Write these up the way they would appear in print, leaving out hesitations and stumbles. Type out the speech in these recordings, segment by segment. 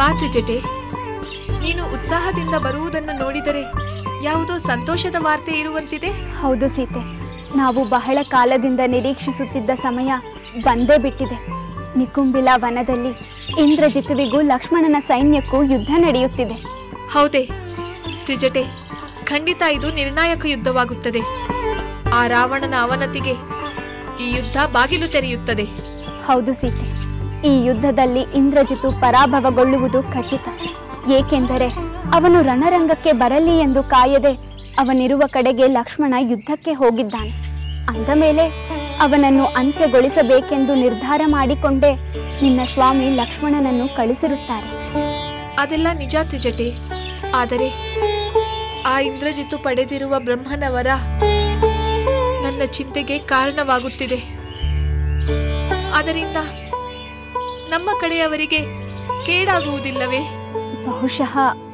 ಬಾ ತ್ರಿಜಟೆ, ನೀನು ಉತ್ಸಾಹದಿಂದ ಬರುವುದನ್ನು ನೋಡಿದರೆ ಯಾವುದೋ ಸಂತೋಷದ ವಾರ್ತೆ ಇರುವಂತಿದೆ. ಹೌದು ಸೀತೆ, ನಾವು ಬಹಳ ಕಾಲದಿಂದ ನಿರೀಕ್ಷಿಸುತ್ತಿದ್ದ ಸಮಯ ಬಂದೇ ಬಿಟ್ಟಿದೆ. ನಿಕುಂಬಿಲ ವನದಲ್ಲಿ ಇಂದ್ರಜಿತುವಿಗೂ ಲಕ್ಷ್ಮಣನ ಸೈನ್ಯಕ್ಕೂ ಯುದ್ಧ ನಡೆಯುತ್ತಿದೆ. ಹೌದೇ ತ್ರಿಜಟೆ, ಖಂಡಿತ ಇದು ನಿರ್ಣಾಯಕ ಯುದ್ಧವಾಗುತ್ತದೆ. ಆ ರಾವಣನ ಅವನತಿಗೆ ಈ ಯುದ್ಧ ಬಾಗಿಲು ತೆರೆಯುತ್ತದೆ. ಹೌದು ಸೀತೆ, ಈ ಯುದ್ಧದಲ್ಲಿ ಇಂದ್ರಜಿತು ಪರಾಭವಗೊಳ್ಳುವುದು ಖಚಿತ. ಏಕೆಂದರೆ ಅವನು ರಣರಂಗಕ್ಕೆ ಬರಲಿ ಎಂದು ಕಾಯದೆ ಅವನಿರುವ ಕಡೆಗೆ ಲಕ್ಷ್ಮಣ ಯುದ್ಧಕ್ಕೆ ಹೋಗಿದ್ದಾನೆ. ಅಂದ ಮೇಲೆ ಅವನನ್ನು ಅಂತ್ಯಗೊಳಿಸಬೇಕೆಂದು ನಿರ್ಧಾರ ಮಾಡಿಕೊಂಡೇ ನಿನ್ನ ಸ್ವಾಮಿ ಲಕ್ಷ್ಮಣನನ್ನು ಕಳಿಸಿರುತ್ತಾರೆ. ಅದೆಲ್ಲ ನಿಜ ತ್ರಿಜಟೆ, ಆದರೆ ಆ ಇಂದ್ರಜಿತು ಪಡೆದಿರುವ ಬ್ರಹ್ಮನ ವರ ನನ್ನ ಚಿಂತೆಗೆ ಕಾರಣವಾಗುತ್ತಿದೆ. ಅದರಿಂದ ನಮ್ಮ ಕಡೆಯವರಿಗೆ ಕೇಡಾಗುವುದಿಲ್ಲವೇ? ಬಹುಶಃ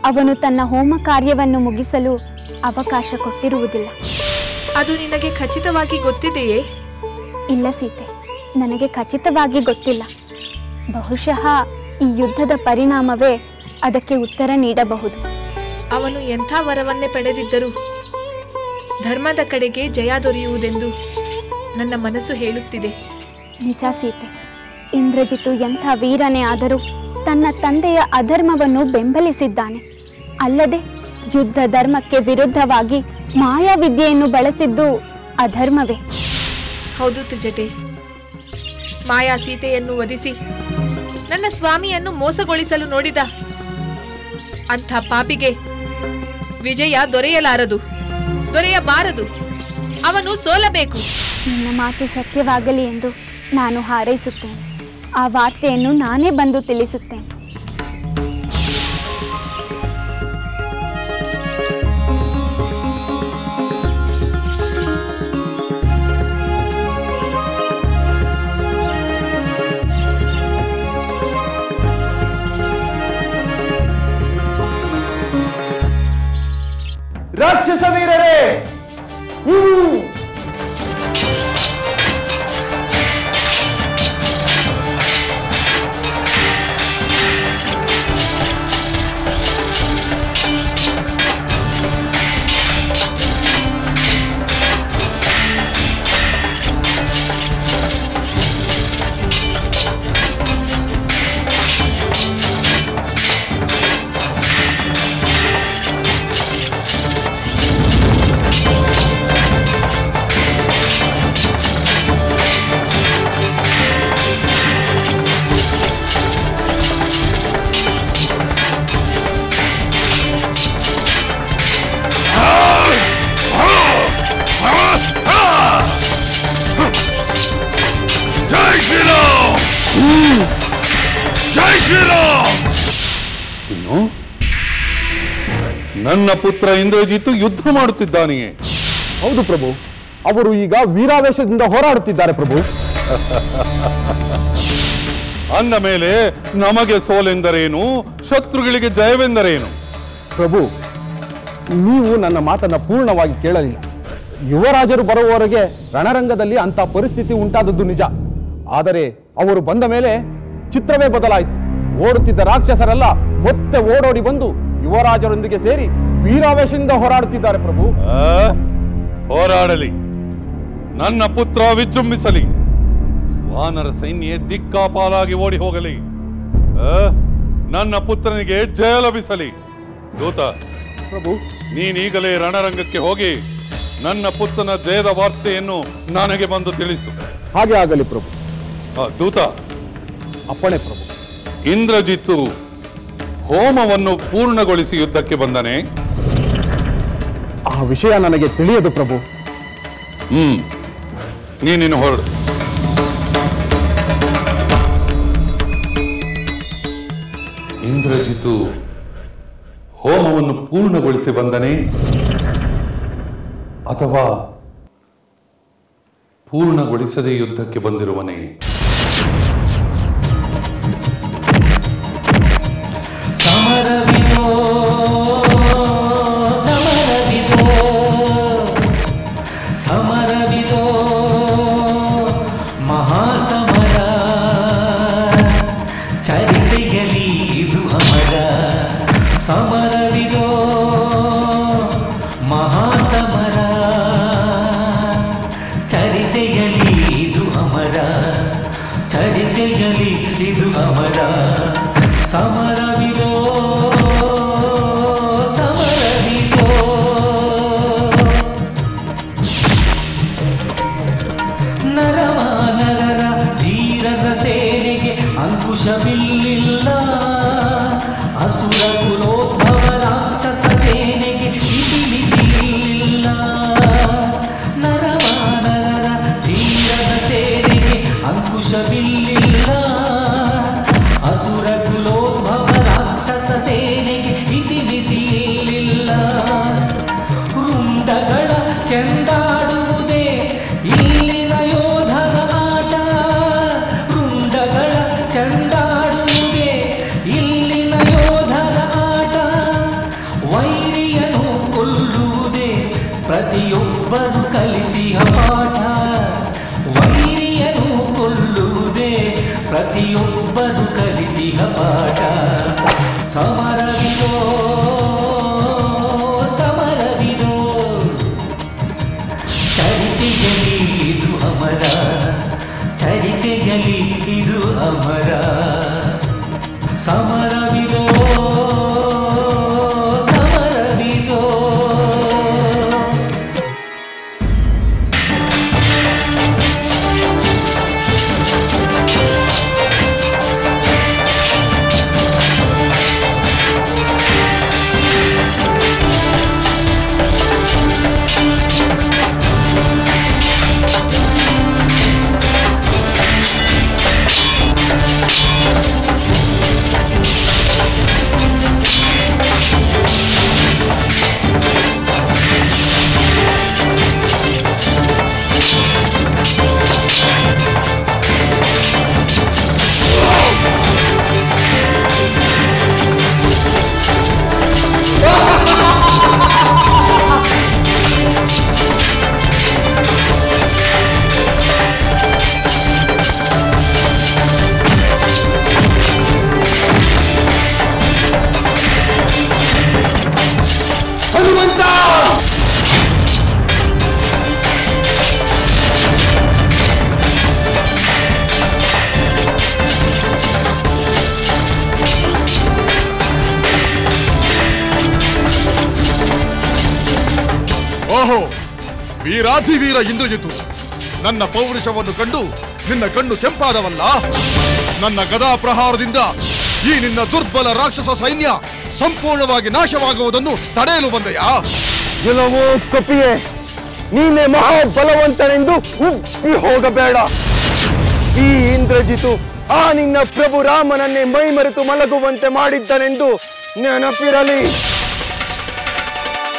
ಅವನು ತನ್ನ ಹೋಮ ಕಾರ್ಯವನ್ನು ಮುಗಿಸಲು ಅವಕಾಶ ಕೊಟ್ಟಿರುವುದಿಲ್ಲ. ಅದು ನಿನಗೆ ಖಚಿತವಾಗಿ ಗೊತ್ತಿದೆಯೇ? ಇಲ್ಲ ಸೀತೆ, ನನಗೆ ಖಚಿತವಾಗಿ ಗೊತ್ತಿಲ್ಲ. ಬಹುಶಃ ಈ ಯುದ್ಧದ ಪರಿಣಾಮವೇ ಅದಕ್ಕೆ ಉತ್ತರ ನೀಡಬಹುದು. ಅವನು ಎಂಥ ವರವನ್ನೇ ಪಡೆದಿದ್ದರೂ ಧರ್ಮದ ಕಡೆಗೆ ಜಯ ದೊರೆಯುವುದೆಂದು ನನ್ನ ಮನಸ್ಸು ಹೇಳುತ್ತಿದೆ. ನಿಜ ಸೀತೆ, ಇಂದ್ರಜಿತು ಎಂಥ ವೀರನೇ ಆದರೂ ತನ್ನ ತಂದೆಯ ಅಧರ್ಮವನ್ನು ಬೆಂಬಲಿಸಿದ್ದಾನೆ. ಅಲ್ಲದೆ ಯುದ್ಧ ಧರ್ಮಕ್ಕೆ ವಿರುದ್ಧವಾಗಿ ಮಾಯಾವಿದ್ಯೆಯನ್ನು ಬಳಸಿದ್ದು ಅಧರ್ಮವೇ. ಹೌದು ತ್ರಿಜಟೆ, ಮಾಯಾ ಸೀತೆಯನ್ನು ವಧಿಸಿ ನನ್ನ ಸ್ವಾಮಿಯನ್ನು ಮೋಸಗೊಳಿಸಲು ನೋಡಿದ ಅಂಥ ಪಾಪಿಗೆ ವಿಜಯ ದೊರೆಯಬಾರದು. ಅವನು ಸೋಲಬೇಕು. ನಿನ್ನ ಮಾತು ಸತ್ಯವಾಗಲಿ ಎಂದು ನಾನು ಹಾರೈಸುತ್ತೇನೆ. ಆ ವಾರ್ತೆಯನ್ನು ನಾನೇ ಬಂದು ತಿಳಿಸುತ್ತೇನೆ. ರಾಕ್ಷಸ ವೀರರೇ, ನನ್ನ ಪುತ್ರ ಇಂದ್ರಜಿತು ಯುದ್ಧ ಮಾಡುತ್ತಿದ್ದಾನೆಯೇ? ಹೌದು ಪ್ರಭು, ಅವರು ಈಗ ವೀರಾವೇಶದಿಂದ ಹೋರಾಡುತ್ತಿದ್ದಾರೆ ಪ್ರಭು. ಅಂದ ಮೇಲೆ ನಮಗೆ ಸೋಲೆಂದರೇನು, ಶತ್ರುಗಳಿಗೆ ಜಯವೆಂದರೇನು? ಪ್ರಭು, ನೀವು ನನ್ನ ಮಾತನ್ನ ಪೂರ್ಣವಾಗಿ ಕೇಳಲಿಲ್ಲ. ಯುವರಾಜರು ಬರುವವರೆಗೆ ರಣರಂಗದಲ್ಲಿ ಅಂತ ಪರಿಸ್ಥಿತಿ ಉಂಟಾದದ್ದು ನಿಜ. ಆದರೆ ಅವರು ಬಂದ ಮೇಲೆ ಚಿತ್ರವೇ ಬದಲಾಯಿತು. ಓಡುತ್ತಿದ್ದ ರಾಕ್ಷಸರೆಲ್ಲ ಮತ್ತೆ ಓಡೋಡಿ ಬಂದು ಯುವರಾಜರೊಂದಿಗೆ ಸೇರಿ ವೀರಾವೇಶದಿಂದ ಹೋರಾಡುತ್ತಿದ್ದಾರೆ ಪ್ರಭು. ಹೋರಾಡಲಿ, ನನ್ನ ಪುತ್ರ ವಿಜೃಂಭಿಸಲಿ, ವಾನರ ಸೈನ್ಯ ದಿಕ್ಕಾಪಾಲಾಗಿ ಓಡಿ ಹೋಗಲಿ, ನನ್ನ ಪುತ್ರನಿಗೆ ಜಯ ಲಭಿಸಲಿ. ದೂತ ಪ್ರಭು, ನೀನೀಗಲೇ ರಣರಂಗಕ್ಕೆ ಹೋಗಿ ನನ್ನ ಪುತ್ರನ ಜಯದ ವಾರ್ತೆಯನ್ನು ನನಗೆ ಬಂದು ತಿಳಿಸು. ಹಾಗೆ ಆಗಲಿ ಪ್ರಭು. ದೂತ, ಅಪ್ಪಣೆ ಪ್ರಭು. ಇಂದ್ರಜಿತ್ತು ಹೋಮವನ್ನು ಪೂರ್ಣಗೊಳಿಸಿ ಯುದ್ಧಕ್ಕೆ ಬಂದನೆ? ಆ ವಿಷಯ ನನಗೆ ತಿಳಿಯದು ಪ್ರಭು. ನೀನಿನ್ನು ಹೊರಡು. ಇಂದ್ರಜಿತ್ತು ಹೋಮವನ್ನು ಪೂರ್ಣಗೊಳಿಸಿ ಬಂದನೆ ಅಥವಾ ಪೂರ್ಣಗೊಳಿಸದೆ ಯುದ್ಧಕ್ಕೆ ಬಂದಿರುವನೇ? ಸಮರವಿದೋ ಮಹಾಸಮರ ಚರಿತೆಯಲಿ ಇದು ಅಮರ. ತೆಗೆಯಲಿ ಇದು ಅಮರ ಸಮರವಿದೋ ಸಮರವಿದೋ ನರವಾನರರ ಧೀರರ ಸೇನೆಗೆ ಅಂಕುಶವಿಲ್ಲ ಅಸುರ ಕುಲೋದ್ಭವ ರಾಕ್ಷಸ ಸೇನೆಗೆ ಇತಿಮಿತಿಯಿಲ್ಲ ನರವಾನರರ ಧೀರರ ಸೇನೆಗೆ ಅಂಕುಶವಿಲ್ಲ ಅಸುರ ಕುಲೋದ್ಭವ ರಾಕ್ಷಸ ಸೇನೆಗೆ ಇತಿಮಿತಿಯಿಲ್ಲ ವೃಂದಗಳ ಚೆಂದಾಡುವುದೇ ಇಲ್ಲಿನ ಯೋಧರ ಆಟ ವೃಂದಗಳ ಚೆಂದಾಡುವುದೇ ಇಲ್ಲಿನ ಯೋಧರ ಆಟ ವೈರಿಯನು ಕೊಲ್ಲುವುದೇ ಪ್ರತಿಯೊಬ್ಬರು ಕಲಿತಿಯ ಪಾಠ ವೈರಿಯನು ಕೊಲ್ಲುವುದೇ ಪ್ರತಿಯೊಬ್ಬರು ಕಲಿತಿಯ ಪಾಠ ಸಮರವಿದೋ ಸಮರವಿದೋ ಚರಿತೆಯಲಿ ಇದು ಅಮರ ಚರಿತೆಯಲಿ ಇದು ಅಮರ ಸಮರವಿದೋ ಸಮರವಿದೋ ಓಹೋ ವೀರಾಧಿವೀರ ಇಂದ್ರಜಿತು ನನ್ನ ಪೌರುಷವನ್ನು ಕಂಡು ನಿನ್ನ ಕಣ್ಣು ಕೆಂಪಾದವಲ್ಲ ನನ್ನ ಗದಾ ಪ್ರಹಾರದಿಂದ ಈ ನಿನ್ನ ದುರ್ಬಲ ರಾಕ್ಷಸ ಸೈನ್ಯ ಸಂಪೂರ್ಣವಾಗಿ ನಾಶವಾಗುವುದನ್ನು ತಡೆಯಲು ಬಂದೆಯಾ ಗೆಲುವು ಕಪಿಯೇ ನೀನೆ ಮಹಾಬಲವಂತನೆಂದು ಉಬ್ಬಿ ಹೋಗಬೇಡ ಈ ಇಂದ್ರಜಿತು ಆ ನಿನ್ನ ಪ್ರಭು ರಾಮನನ್ನೇ ಮೈಮರೆತು ಮಲಗುವಂತೆ ಮಾಡಿದ್ದನೆಂದು ನೆನಪಿರಲಿ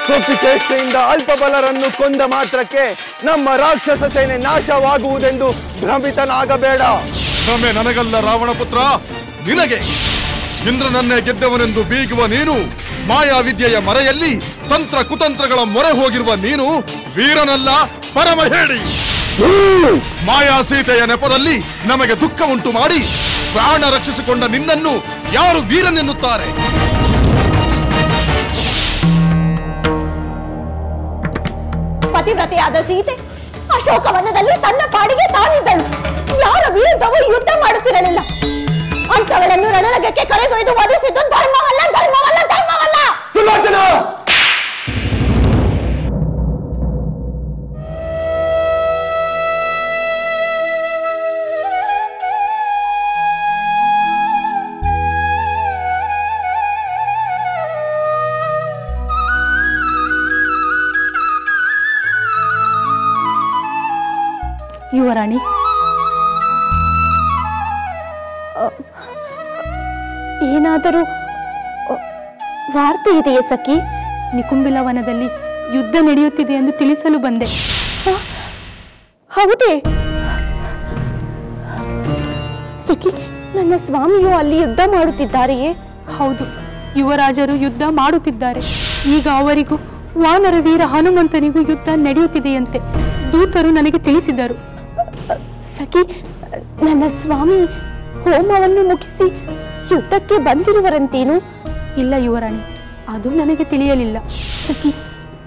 ಕಪಿಚೇಷ್ಟೆಯಿಂದ ಅಲ್ಪಬಲರನ್ನು ಕೊಂದ ಮಾತ್ರಕ್ಕೆ ನಮ್ಮ ರಾಕ್ಷಸ ಸೇನೆ ನಾಶವಾಗುವುದೆಂದು ಭ್ರಮಿತನಾಗಬೇಡ ಭ್ರಮೆ ನನಗಲ್ಲ ರಾವಣ ಪುತ್ರ ನಿನಗೆ ಇಂದ್ರನನ್ನೇ ಗೆದ್ದವನೆಂದು ಬೀಗುವ ನೀನು ಮಾಯಾವಿದ್ಯೆಯ ಮರೆಯಲ್ಲಿ ತಂತ್ರ ಕುತಂತ್ರಗಳ ಮೊರೆ ಹೋಗಿರುವ ನೀನು ವೀರನಲ್ಲ ಪರಮ ಹೇಳಿ ಮಾಯಾ ಸೀತೆಯ ನೆಪದಲ್ಲಿ ನಮಗೆ ದುಃಖ ಉಂಟು ಮಾಡಿ ಪ್ರಾಣ ರಕ್ಷಿಸಿಕೊಂಡ ನಿನ್ನನ್ನು ಯಾರು ವೀರನೆನ್ನುತ್ತಾರೆ ಪತಿವ್ರತೆಯಾದ ಸೀತೆ ಅಶೋಕವನದಲ್ಲಿ ತನ್ನ ಪಾಡಿಗೆ ತಾನಿದ್ದಳು ಯಾರ ವಿರುದ್ಧವೂ ಯುದ್ಧ ಮಾಡುತ್ತಿರಲಿಲ್ಲ ಅಂತವಳನ್ನು ರಣರಂಗಕ್ಕೆ ಕರೆದೊಯ್ದು ವಧಿಸಿದ್ದು ಧರ್ಮವಲ್ಲ ಧರ್ಮವಲ್ಲ ಧರ್ಮವಲ್ಲ ಸುಲೋಚನಾ ಯುವರಾಣಿ ಏನಾದರೂ ವಾರ್ತೆ ಇದೆಯೇ ಸಖಿ ನಿಕುಂಬಿಲ ವನದಲ್ಲಿ ಯುದ್ಧ ನಡೆಯುತ್ತಿದೆ ಎಂದು ತಿಳಿಸಲು ಬಂದೆ ಹೌದೇ ಸಖಿ ನನ್ನ ಸ್ವಾಮಿಯು ಅಲ್ಲಿ ಯುದ್ಧ ಮಾಡುತ್ತಿದ್ದಾರೆಯೇ ಹೌದು ಯುವರಾಜರು ಯುದ್ಧ ಮಾಡುತ್ತಿದ್ದಾರೆ ಈಗ ಅವರಿಗೂ ವಾನರ ವೀರ ಹನುಮಂತನಿಗೂ ಯುದ್ಧ ನಡೆಯುತ್ತಿದೆಯಂತೆ ದೂತರು ನನಗೆ ತಿಳಿಸಿದರು ಸಖಿ ನನ್ನ ಸ್ವಾಮಿ ಹೋಮವನ್ನು ಮುಗಿಸಿ ಯುದ್ಧಕ್ಕೆ ಬಂದಿರುವರಂತೇನು ಇಲ್ಲ ಯುವರಾಣಿ ಅದು ನನಗೆ ತಿಳಿಯಲಿಲ್ಲ ಸಖಿ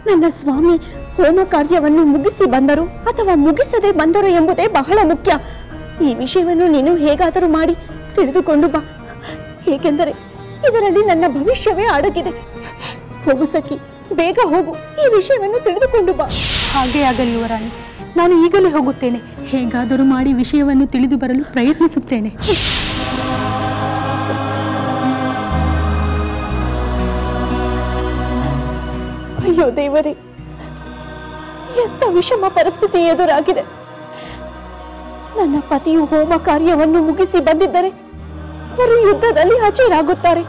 ನನ್ನ ಸ್ವಾಮಿ ಹೋಮ ಕಾರ್ಯವನ್ನು ಮುಗಿಸಿ ಬಂದರು ಅಥವಾ ಮುಗಿಸದೆ ಬಂದರು ಎಂಬುದೇ ಬಹಳ ಮುಖ್ಯ ಈ ವಿಷಯವನ್ನು ನೀನು ಹೇಗಾದರೂ ಮಾಡಿ ತಿಳಿದುಕೊಂಡು ಬಾ. ಏಕೆಂದರೆ ಇದರಲ್ಲಿ ನನ್ನ ಭವಿಷ್ಯವೇ ಅಡಗಿದೆ. ಹೋಗು ಸಖಿ, ಬೇಗ ಹೋಗು, ಈ ವಿಷಯವನ್ನು ತಿಳಿದುಕೊಂಡು ಬಾ. ಹಾಗೇ ಆಗಲಿ ಯುವರಾಣಿ, ನಾನು ಈಗಲೇ ಹೋಗುತ್ತೇನೆ. ಹೇಗಾದರೂ ಮಾಡಿ ವಿಷಯವನ್ನು ತಿಳಿದು ಬರಲು ಪ್ರಯತ್ನಿಸುತ್ತೇನೆ. ಅಯ್ಯೋ ದೇವರೇ, ಎಂಥ ವಿಷಮ ಪರಿಸ್ಥಿತಿ ಎದುರಾಗಿದೆ. ನನ್ನ ಪತಿಯು ಹೋಮ ಕಾರ್ಯವನ್ನು ಮುಗಿಸಿ ಬಂದಿದ್ದರೆ ಅವರು ಯುದ್ಧದಲ್ಲಿ ಹಜರಾಗುತ್ತಾರೆ.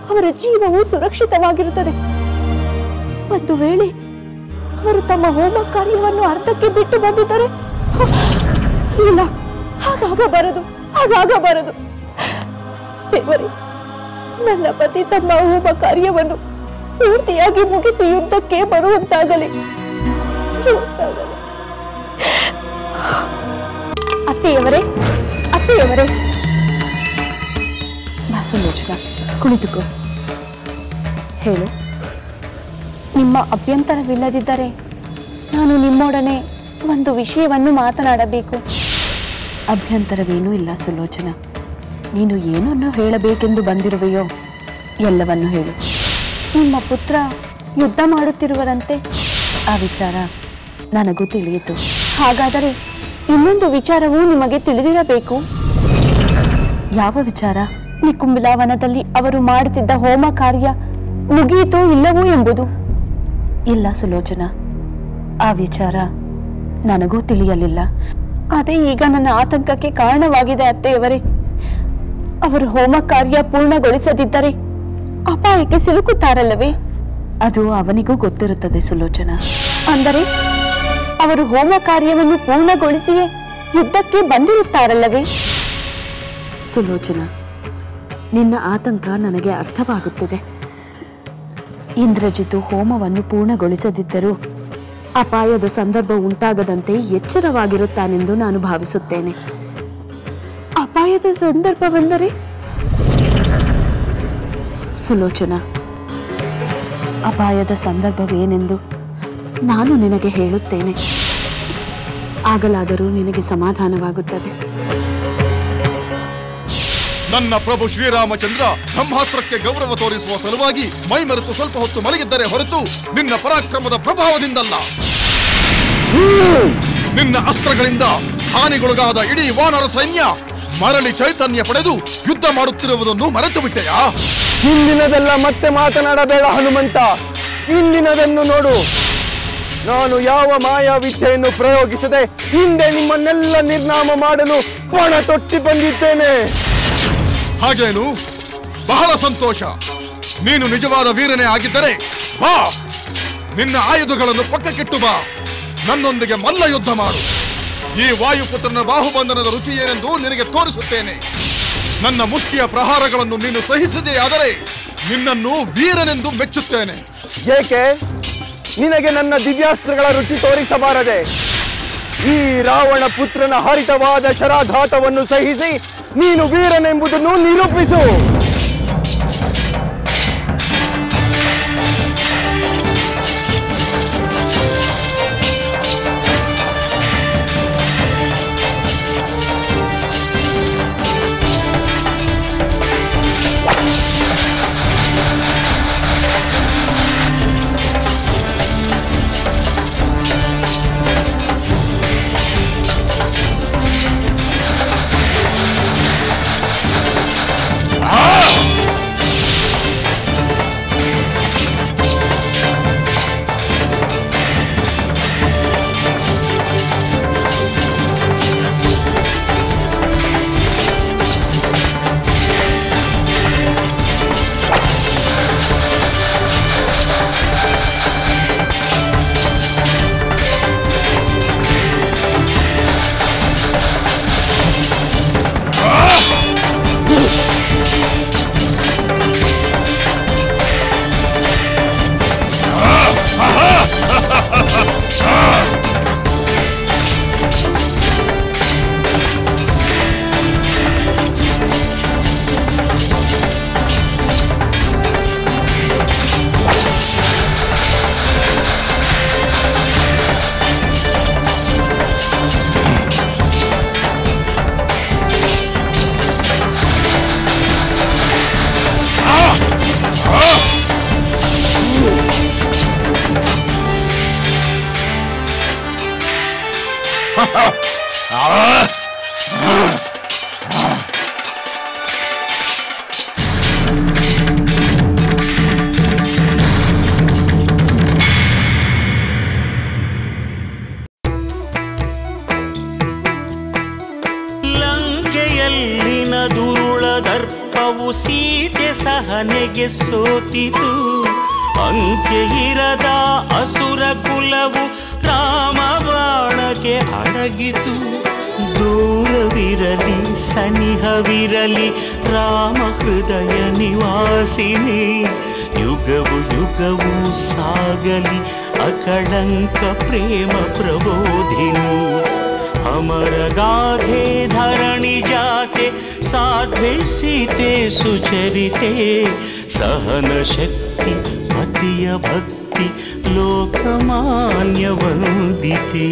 ಅವರ ಜೀವವು ಸುರಕ್ಷಿತವಾಗಿರುತ್ತದೆ. ಒಂದು ವೇಳೆ ಅವರು ತಮ್ಮ ಹೋಮ ಕಾರ್ಯವನ್ನು ಅರ್ಧಕ್ಕೆ ಬಿಟ್ಟು ಬಂದಿದ್ದರೆ, ಇಲ್ಲ, ಹಾಗಾಗಬಾರದು. ದೇವರೇ, ನನ್ನ ಪತಿ ತಮ್ಮ ಹೋಮ ಕಾರ್ಯವನ್ನು ಪೂರ್ತಿಯಾಗಿ ಮುಗಿಸಿ ಯುದ್ಧಕ್ಕೆ ಬರುವಂತಾಗಲಿ. ಅತ್ತೆಯವರೇ, ಸುಲೋಚನಾ, ಕುಳಿತುಕೋ. ಹೇಳು. ನಿಮ್ಮ ಅಭ್ಯಂತರವಿಲ್ಲದಿದ್ದರೆ ನಾನು ನಿಮ್ಮೊಡನೆ ಒಂದು ವಿಷಯವನ್ನು ಮಾತನಾಡಬೇಕು. ಅಭ್ಯಂತರವೇನೂ ಇಲ್ಲ ಸುಲೋಚನಾ. ನೀನು ಏನನ್ನು ಹೇಳಬೇಕೆಂದು ಬಂದಿರುವೆಯೋ ಎಲ್ಲವನ್ನು ಹೇಳು. ನಿಮ್ಮ ಪುತ್ರ ಯುದ್ಧ ಮಾಡುತ್ತಿರುವರಂತೆ. ಆ ವಿಚಾರ ನನಗೂ ತಿಳಿಯಿತು. ಹಾಗಾದರೆ ಇನ್ನೊಂದು ವಿಚಾರವೂ ನಿಮಗೆ ತಿಳಿದಿರಬೇಕು. ಯಾವ ವಿಚಾರ? ನಿಕುಂಬಿಲಾವನದಲ್ಲಿ ಅವರು ಮಾಡುತ್ತಿದ್ದ ಹೋಮ ಕಾರ್ಯ ಮುಗಿಯಿತೋ ಇಲ್ಲವೋ ಎಂಬುದು. ಇಲ್ಲ ಸುಲೋಚನಾ, ಆ ವಿಚಾರ ನನಗೂ ತಿಳಿಯಲಿಲ್ಲ. ಅದೇ ಈಗ ನನ್ನ ಆತಂಕಕ್ಕೆ ಕಾರಣವಾಗಿದೆ ಅತ್ತೆಯವರೇ. ಅವರು ಹೋಮ ಕಾರ್ಯ ಪೂರ್ಣಗೊಳಿಸದಿದ್ದರೆ ಅಪಾಯಕ್ಕೆ ಸಿಲುಕುತ್ತಾರಲ್ಲವೇ? ಅದು ಅವನಿಗೂ ಗೊತ್ತಿರುತ್ತದೆ ಸುಲೋಚನಾ. ಅಂದರೆ ಅವರು ಹೋಮ ಕಾರ್ಯವನ್ನು ಪೂರ್ಣಗೊಳಿಸಿಯೇ ಯುದ್ಧಕ್ಕೆ ಬಂದಿರುತ್ತಾರಲ್ಲವೇ? ಸುಲೋಚನಾ, ನಿನ್ನ ಆತಂಕ ನನಗೆ ಅರ್ಥವಾಗುತ್ತಿದೆ. ಇಂದ್ರಜಿತು ಹೋಮವನ್ನು ಪೂರ್ಣಗೊಳಿಸದಿದ್ದರೂ ಅಪಾಯದ ಸಂದರ್ಭ ಉಂಟಾಗದಂತೆ ಎಚ್ಚರವಾಗಿರುತ್ತಾನೆಂದು ನಾನು ಭಾವಿಸುತ್ತೇನೆ. ಅಪಾಯದ ಸಂದರ್ಭವೆಂದರೆ? ಸುಲೋಚನಾ, ಅಪಾಯದ ಸಂದರ್ಭವೇನೆಂದು ನಾನು ನಿನಗೆ ಹೇಳುತ್ತೇನೆ. ಆಗಲಾದರೂ ನಿನಗೆ ಸಮಾಧಾನವಾಗುತ್ತದೆ. ನನ್ನ ಪ್ರಭು ಶ್ರೀರಾಮಚಂದ್ರ ಬ್ರಹ್ಮಾಸ್ತ್ರಕ್ಕೆ ಗೌರವ ತೋರಿಸುವ ಸಲುವಾಗಿ ಮೈ ಮರೆತು ಸ್ವಲ್ಪ ಹೊತ್ತು ಮಲಗಿದ್ದರೆ ಹೊರತು ನಿನ್ನ ಪರಾಕ್ರಮದ ಪ್ರಭಾವದಿಂದಲ್ಲ. ನಿನ್ನ ಅಸ್ತ್ರಗಳಿಂದ ಹಾನಿಗೊಳಗಾದ ಇಡೀ ವಾನರ ಸೈನ್ಯ ಮರಳಿ ಚೈತನ್ಯ ಪಡೆದು ಯುದ್ಧ ಮಾಡುತ್ತಿರುವುದನ್ನು ಮರೆತು ಬಿಟ್ಟೆಯಾ? ಹಿಂದಿನದೆಲ್ಲ ಮತ್ತೆ ಮಾತನಾಡಬೇಡ ಹನುಮಂತ. ಇಂದಿನದನ್ನು ನೋಡು. ನಾನು ಯಾವ ಮಾಯಾವಿದ್ಯೆಯನ್ನು ಪ್ರಯೋಗಿಸದೆ ಹಿಂದೆ ನಿಮ್ಮನ್ನೆಲ್ಲ ನಿರ್ನಾಮ ಮಾಡಲು ಪಣ ತೊಟ್ಟಿ ಬಂದಿದ್ದೇನೆ. ಹಾಗೇನು? ಬಹಳ ಸಂತೋಷ. ನೀನು ನಿಜವಾದ ವೀರನೇ ಆಗಿದ್ದರೆ ಬಾ, ನಿನ್ನ ಆಯುಧಗಳನ್ನು ಪಕ್ಕಕ್ಕಿಟ್ಟು ಬಾ, ನನ್ನೊಂದಿಗೆ ಮಲ್ಲ ಯುದ್ಧ ಮಾಡು. ಈ ವಾಯುಪುತ್ರನ ಬಾಹುಬಂಧನದ ರುಚಿ ಏನೆಂದು ನಿನಗೆ ತೋರಿಸುತ್ತೇನೆ. ನನ್ನ ಮುಷ್ಟಿಯ ಪ್ರಹಾರಗಳನ್ನು ನೀನು ಸಹಿಸಿದೆಯಾದರೆ ನಿನ್ನನ್ನು ವೀರನೆಂದು ಮೆಚ್ಚುತ್ತೇನೆ. ಏಕೆ ನಿನಗೆ ನನ್ನ ದಿವ್ಯಾಸ್ತ್ರಗಳ ರುಚಿ ತೋರಿಸಬಾರದೆ? ಈ ರಾವಣ ಪುತ್ರನ ಹರಿತವಾದ ಶರಾಘಾತವನ್ನು ಸಹಿಸಿ ನೀನು ವೀರನೆಂಬುದನ್ನು ನಿರೂಪಿಸು. Ah! ಲಂಕೆಯಲ್ಲಿನ ದುರುಳ ದರ್ಪವು ಸೀತೆ ಸಹನೆಗೆ ಸೋತಿತು. ಅಂಕೆ ಇರದ ಅಸುರ ಕುಲವು ರಾಮ ಬಾಣಕ್ಕೆ ಅಡಗಿತು. ದೂರವಿರಲಿ ಸನಿಹವಿರಲಿ ರಾಮ ಹೃದಯ ನಿವಾಸಿನಿ. ಯುಗವು ಯುಗವು ಸಾಗಲಿ ಅಕಳಂಕ ಪ್ರೇಮ ಪ್ರಬೋಧಿನಿ. ಅಮರ ಗಾಧೆ ಧರಣಿ ಜಾತೆ ಸಾಧ್ವೆ ಸೀತೆ ಸುಚರಿತೆ. ಸಹನ ಶಕ್ತಿ ಪತಿಯ ಭಕ್ತಿ ಲೋಕಮಾನ್ಯ ವಂದಿತೆ.